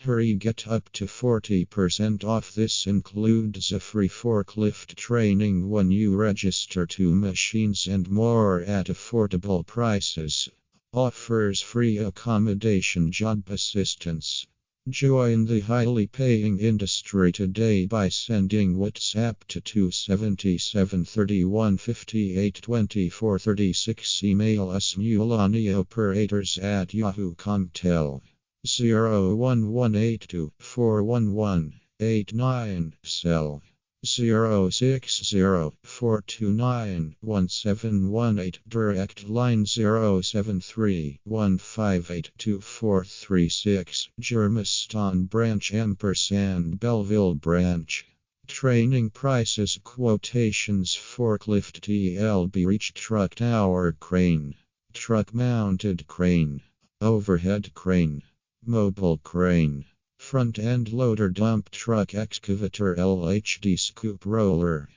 Hurry, get up to 40% off. This includes a free forklift training when you register 2 machines and more at affordable prices. Offers free accommodation, job assistance. Join the highly paying industry today by sending WhatsApp to 277 31 58 24 36. Email us mulonioperators@yahoo.com. Tel 01182 411 89. Cell 060 429 1718. Direct line 073 158 2436. Germiston branch & Bellville branch. Training prices, quotations: forklift TLB, reach truck tower crane, truck mounted crane, overhead crane, mobile crane, front end loader, dump truck, excavator, L.H.D scoop roller.